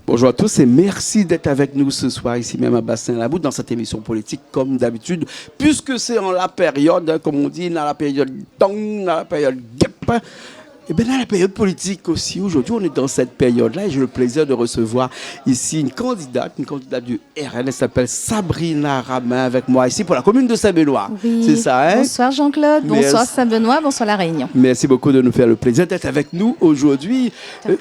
Bonjour à tous et merci d'être avec nous ce soir ici même à Bassin-la-Boutte dans cette émission politique comme d'habitude, puisque c'est en la période, comme on dit, dans la période tong, dans la période guêpe. Et bien dans la période politique aussi, aujourd'hui on est dans cette période-là et j'ai le plaisir de recevoir ici une candidate du RN, elle s'appelle Sabrina Ramin avec moi ici pour la commune de Saint-Benoît. Oui. C'est ça, hein? Bonsoir Jean-Claude, bonsoir Saint-Benoît, bonsoir La Réunion. Merci beaucoup de nous faire le plaisir d'être avec nous aujourd'hui.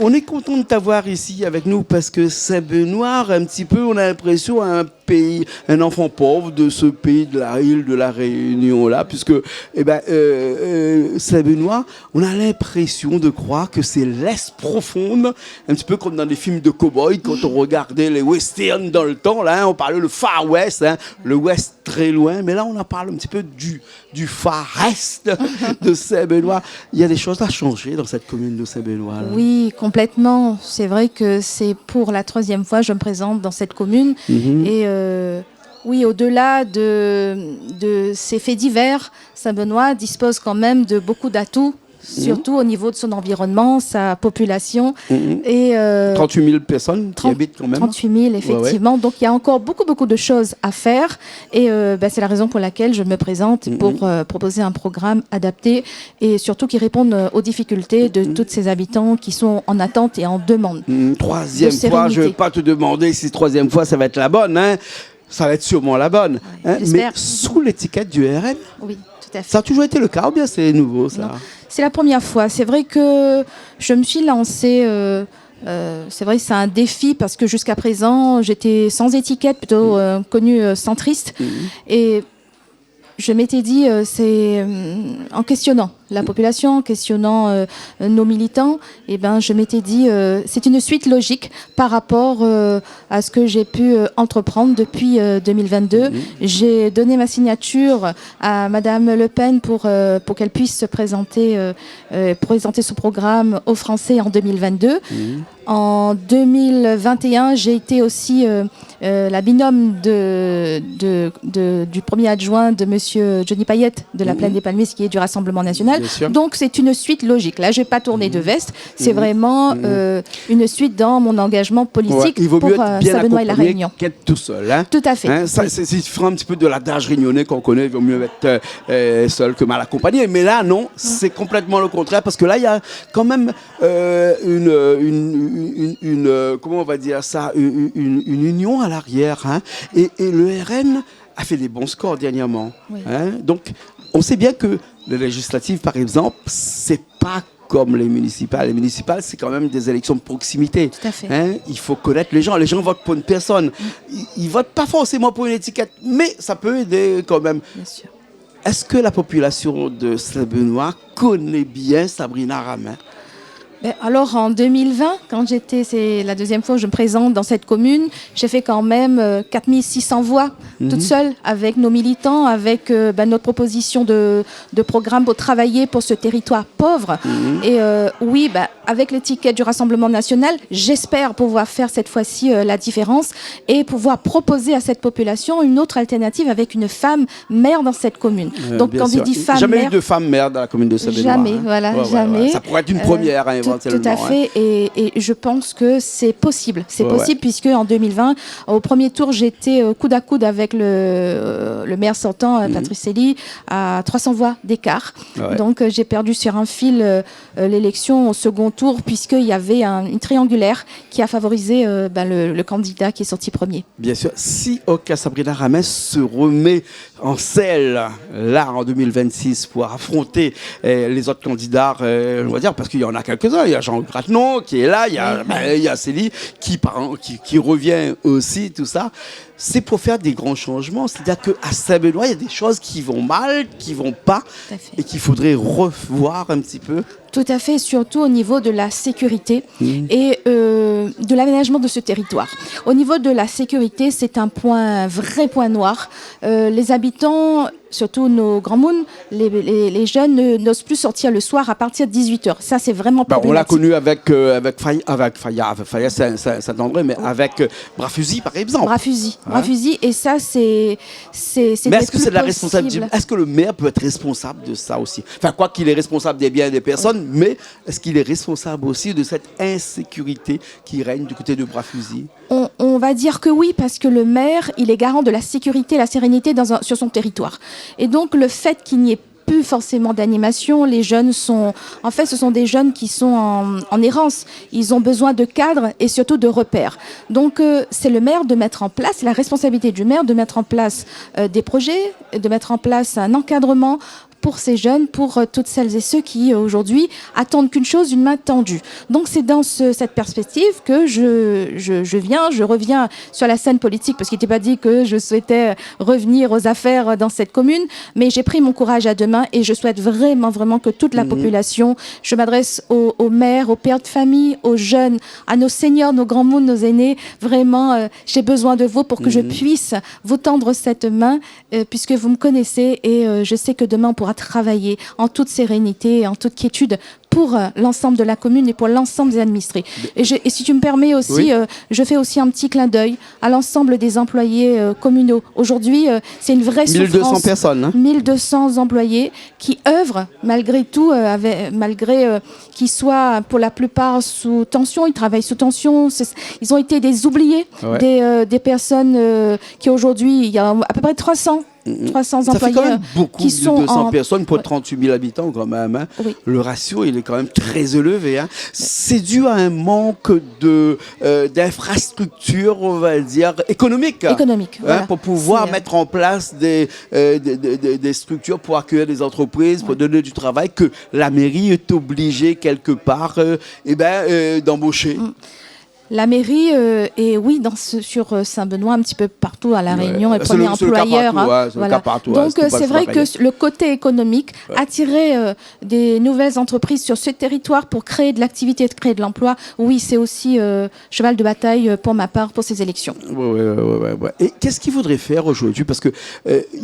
On est content de t'avoir ici avec nous parce que Saint-Benoît, un petit peu, on a l'impression un pays, un enfant pauvre de ce pays de la île de la Réunion là, puisque Saint-Benoît, on a l'impression de croire que c'est l'Est profonde, un petit peu comme dans des films de cow-boys quand on regardait les westerns dans le temps là, hein, on parlait le Far West, hein, le West très loin, mais là on en parle un petit peu du Far Est de Saint-Benoît. Il y a des choses à changer dans cette commune de Saint-Benoît. Là. Oui, complètement. C'est vrai que c'est pour la 3e fois que je me présente dans cette commune. Et oui, au-delà de ces faits divers, Saint-Benoît dispose quand même de beaucoup d'atouts, surtout au niveau de son environnement, sa population. Et 38 000 personnes qui habitent quand même. 38 000, effectivement. Ouais. Donc, il y a encore beaucoup de choses à faire. Et c'est la raison pour laquelle je me présente pour proposer un programme adapté et surtout qui réponde aux difficultés de tous ces habitants qui sont en attente et en demande. Troisième fois, je ne vais pas te demander si troisième fois, ça va être la bonne. Hein. Ça va être sûrement la bonne. Oui, hein. Mais sous l'étiquette du RN, oui, tout à fait. Ça a toujours été le cas ou bien c'est nouveau ça? C'est la première fois. C'est vrai que je me suis lancée... c'est vrai que c'est un défi parce que jusqu'à présent, j'étais sans étiquette, plutôt connue centriste. Et je m'étais dit, c'est en questionnant la population, en questionnant nos militants, et ben, je m'étais dit, c'est une suite logique par rapport à ce que j'ai pu entreprendre depuis 2022. J'ai donné ma signature à Madame Le Pen pour qu'elle puisse se présenter son programme aux Français en 2022. En 2021, j'ai été aussi la binôme du premier adjoint de Monsieur Johnny Payette de la Plaine des Palmiers, qui est du Rassemblement national. Donc c'est une suite logique. Là, je n'ai pas tourné de veste. C'est vraiment une suite dans mon engagement politique pour Saint-Benoît et la Réunion. Qu'être tout seul. Hein? Tout à fait. Hein, c'est différent un petit peu de l'adage réunionnais qu'on connaît. Il vaut mieux être seul que mal accompagné. Mais là, non, c'est complètement le contraire. Parce que là, il y a quand même comment on va dire ça, une union à l'arrière. Hein? Et le RN a fait des bons scores dernièrement. Oui. Hein? Donc, on sait bien que les législatives, par exemple, c'est pas comme les municipales. Les municipales, c'est quand même des élections de proximité. Tout à fait. Hein? Il faut connaître les gens. Les gens votent pour une personne. Ils votent pas forcément pour une étiquette, mais ça peut aider quand même. Bien sûr. Est-ce que la population de Saint-Benoît connaît bien Sabrina Ramin? Alors en 2020, quand c'est la 2e fois que je me présente dans cette commune, j'ai fait quand même 4600 voix toute seule avec nos militants, avec notre proposition de programme pour travailler pour ce territoire pauvre. Et oui, avec l'étiquette du Rassemblement national, j'espère pouvoir faire cette fois-ci la différence et pouvoir proposer à cette population une autre alternative avec une femme maire dans cette commune. Donc quand je dis femme jamais maire... eu de femme maire dans la commune de Saint-Benoît. Jamais, hein. voilà, jamais. Ça pourrait être une première, hein, éventuellement. Tout à fait, hein. Et je pense que c'est possible. C'est possible puisque en 2020, au premier tour, j'étais coude à coude avec le maire sortant, Patrice Elie, à 300 voix d'écart. Donc j'ai perdu sur un fil l'élection au second tour puisqu'il y avait une triangulaire qui a favorisé le candidat qui est sorti premier. Bien sûr. Si Sabrina Ramin se remet en selle là en 2026 pour affronter les autres candidats, on va dire, parce qu'il y en a quelques-uns. Il y a Jean Grattenon qui est là, il y a Célie qui revient aussi, tout ça. C'est pour faire des grands changements. C'est-à-dire qu'à Saint-Benoît, il y a des choses qui vont mal, qui vont pas, et qu'il faudrait revoir un petit peu. Tout à fait, surtout au niveau de la sécurité et de l'aménagement de ce territoire. Au niveau de la sécurité, c'est un vrai point noir. Les habitants surtout nos grands moons, les jeunes n'osent plus sortir le soir à partir de 18h. Ça, c'est vraiment problématique. On l'a connu avec Faya Saint-André, mais avec Bras-Fusil, par exemple. Bras-Fusil, et ça, c'est mais est-ce que c'est de la responsabilité? Est-ce que le maire peut être responsable de ça aussi? Enfin, quoi qu'il est responsable des biens et des personnes, mais est-ce qu'il est responsable aussi de cette insécurité qui règne du côté de Bras-Fusil? On va dire que oui, parce que le maire, il est garant de la sécurité et la sérénité sur son territoire. Et donc, le fait qu'il n'y ait plus forcément d'animation, les jeunes sont... En fait, ce sont des jeunes qui sont en errance. Ils ont besoin de cadres et surtout de repères. Donc, c'est le maire de mettre en place, c'est la responsabilité du maire de mettre en place des projets, de mettre en place un encadrement pour ces jeunes, pour toutes celles et ceux qui aujourd'hui attendent qu'une chose, une main tendue. Donc c'est dans cette perspective que je reviens sur la scène politique, parce qu'il n'était pas dit que je souhaitais revenir aux affaires dans cette commune, mais j'ai pris mon courage à deux mains et je souhaite vraiment que toute la population, je m'adresse aux mères, aux pères de famille, aux jeunes, à nos seniors, nos grands moons, nos aînés, vraiment j'ai besoin de vous pour que je puisse vous tendre cette main, puisque vous me connaissez et je sais que demain on pourra travailler en toute sérénité et en toute quiétude pour l'ensemble de la commune et pour l'ensemble des administrés. Et si tu me permets aussi, je fais aussi un petit clin d'œil à l'ensemble des employés communaux. Aujourd'hui, c'est une vraie souffrance. 1200 personnes. Hein. 1200 employés qui œuvrent malgré tout, malgré qu'ils soient pour la plupart sous tension. Ils travaillent sous tension. Ils ont été des oubliés des personnes qui aujourd'hui, il y a à peu près 300 employés. Ça fait quand même beaucoup, qui sont 200 personnes pour 38 000 habitants quand même. Hein. Oui. Le ratio, il est quand même très élevé. Hein. C'est dû à un manque d'infrastructures, on va dire, économiques. Économique, voilà. Pour pouvoir mettre en place des structures pour accueillir des entreprises, pour donner du travail, que la mairie est obligée quelque part d'embaucher. La mairie est, oui, sur Saint-Benoît, un petit peu partout à La Réunion, est premier employeur. Donc, c'est vrai que le côté économique, attirer des nouvelles entreprises sur ce territoire pour créer de l'activité, créer de l'emploi, oui, c'est aussi cheval de bataille pour ma part, pour ces élections. Ouais. Et qu'est-ce qu'il faudrait faire aujourd'hui? Parce qu'il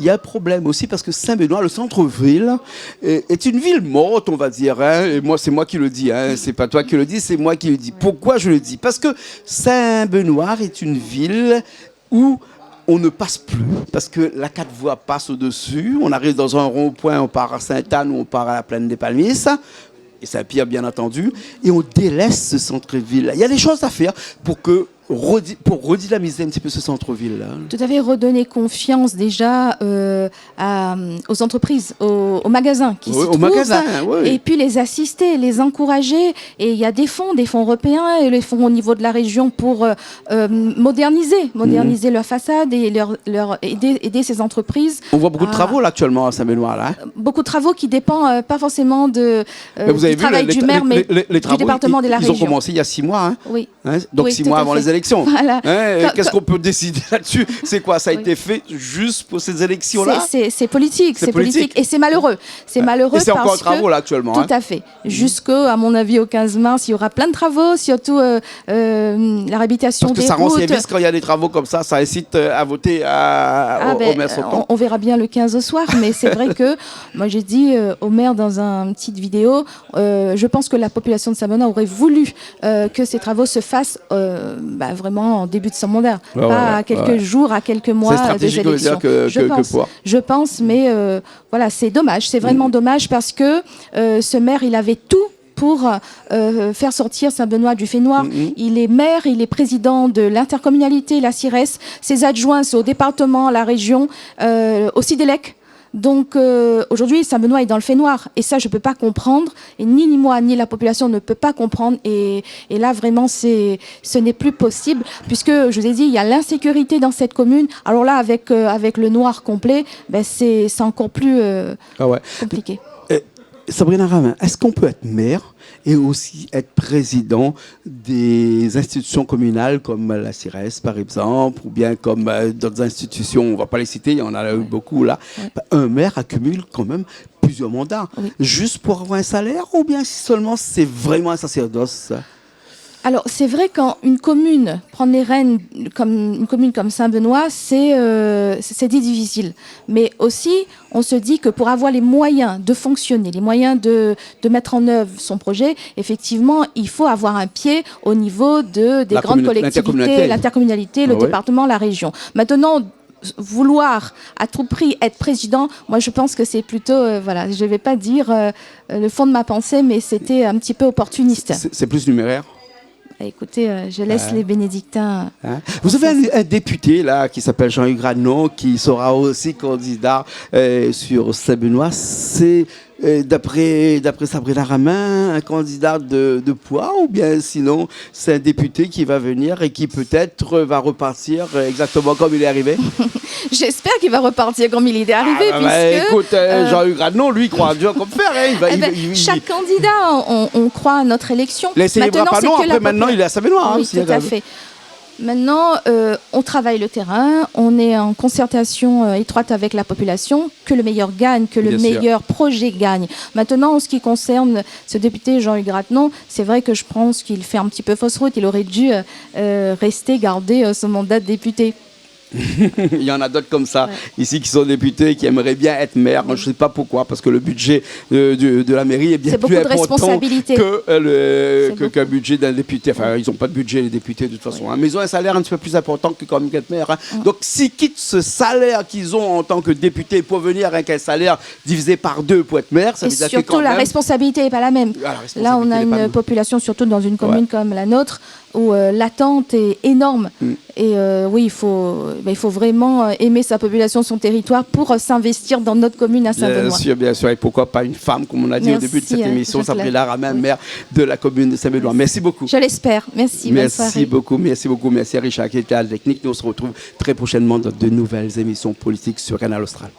y a un problème aussi, parce que Saint-Benoît, le centre-ville, est une ville morte, on va dire. Hein, et moi, c'est moi qui le dis. Hein, c'est pas toi qui le dis, c'est moi qui le dis. Pourquoi je le dis? Parce que Saint-Benoît est une ville où on ne passe plus, parce que la 4 voies passe au-dessus. On arrive dans un rond-point, on part à Sainte-Anne ou on part à la plaine des Palmisses, et Saint-Pierre bien entendu, et on délaisse ce centre-ville. Il y a des choses à faire pour redynamiser un petit peu ce centre-ville-là. Tout à fait, redonner confiance déjà aux entreprises, aux magasins qui s'y trouvent, et puis les assister, les encourager. Et il y a des fonds européens et les fonds au niveau de la région pour moderniser leur façade et aider ces entreprises. On voit beaucoup de travaux là actuellement à Saint-Benoît. Là. Beaucoup de travaux qui dépendent pas forcément du travail du maire, mais du département de la région. Ils ont commencé il y a 6 mois. Hein. Oui. Hein, donc 6 mois avant les élections. Voilà. Qu'est-ce qu'on peut décider là-dessus? C'est quoi? Ça a été fait juste pour ces élections-là? C'est politique. Et c'est malheureux. C'est malheureux. Et c'est encore en travaux là actuellement. Tout à fait. Jusqu'à mon avis, au 15 mars, il y aura plein de travaux, surtout la réhabilitation des routes. Parce que ça rend service quand il y a des travaux comme ça. Ça incite à voter au maire sortant. On verra bien le 15 au soir, mais c'est vrai que moi j'ai dit au maire dans une petite vidéo, je pense que la population de Saint-Benoît aurait voulu que ces travaux se fassent vraiment en début de son mandat, pas à quelques jours, à quelques mois des élections. Je pense, mais voilà, c'est dommage, c'est vraiment dommage parce que ce maire, il avait tout pour faire sortir Saint-Benoît du fait noir. Il est maire, il est président de l'intercommunalité, la CIRES, ses adjoints, c'est au département, la région, au CIDELEC. Donc aujourd'hui, Saint-Benoît est dans le fait noir. Et ça, je ne peux pas comprendre. Et ni moi, ni la population ne peut pas comprendre. Et là, vraiment, ce n'est plus possible. Puisque, je vous ai dit, il y a l'insécurité dans cette commune. Alors là, avec le noir complet, c'est encore plus compliqué. Sabrina Ramin, est-ce qu'on peut être maire et aussi être président des institutions communales comme la CIRES, par exemple, ou bien comme d'autres institutions, on ne va pas les citer, il y en a eu beaucoup là. Un maire accumule quand même plusieurs mandats, juste pour avoir un salaire, ou bien seulement c'est vraiment un sacerdoce? Alors, c'est vrai quand une commune prend les rênes, comme une commune comme Saint-Benoît, c'est difficile. Mais aussi, on se dit que pour avoir les moyens de fonctionner, les moyens de mettre en œuvre son projet, effectivement, il faut avoir un pied au niveau des grandes collectivités, l'intercommunalité, le département, la région. Maintenant, vouloir à tout prix être président, moi je pense que c'est plutôt, voilà, je ne vais pas dire le fond de ma pensée, mais c'était un petit peu opportuniste. C'est plus numéraire. Écoutez, je laisse les bénédictins. Vous avez un député là qui s'appelle Jean-Hugues Granon qui sera aussi candidat sur Saint-Benoît. C'est d'après Sabrina Ramin un candidat de poids, ou bien sinon c'est un député qui va venir et qui peut-être va repartir exactement comme il est arrivé? J'espère qu'il va repartir comme il est arrivé. Écoute, Jean-Hugues Granon, lui, il croit en Dieu comme faire. Hein. Chaque candidat, on croit à notre élection. Maintenant, il est à Saint-Benoît. Oui, tout à fait. Maintenant, on travaille le terrain, on est en concertation étroite avec la population, que le meilleur gagne, que le meilleur projet gagne. Maintenant, en ce qui concerne ce député Jean-Hugues Granon, c'est vrai que je pense qu'il fait un petit peu fausse route. Il aurait dû garder son mandat de député. Il y en a d'autres comme ça, ici, qui sont députés, qui aimeraient bien être maire. Je ne sais pas pourquoi, parce que le budget de la mairie est bien plus important qu'un budget d'un député. Enfin, ils n'ont pas de budget, les députés, de toute façon. Hein. Mais ils ont un salaire un petit peu plus important que comme être maire. Hein. Donc, s'ils quittent ce salaire qu'ils ont en tant que député pour venir avec un salaire divisé par 2 pour être maire, ça veut dire que surtout, la responsabilité n'est pas la même. Là, on a une population, surtout dans une commune comme la nôtre, où l'attente est énorme. Et oui, il faut vraiment aimer sa population, son territoire, pour s'investir dans notre commune à Saint-Benoît. Bien sûr. Et pourquoi pas une femme, comme on a dit au début de cette émission, Sabrina Ramin, maire de la commune de Saint-Benoît. Merci beaucoup. Je l'espère. Merci. Merci beaucoup. Merci à Richard qui était à la technique. Nous on se retrouve très prochainement dans de nouvelles émissions politiques sur Canal Austral.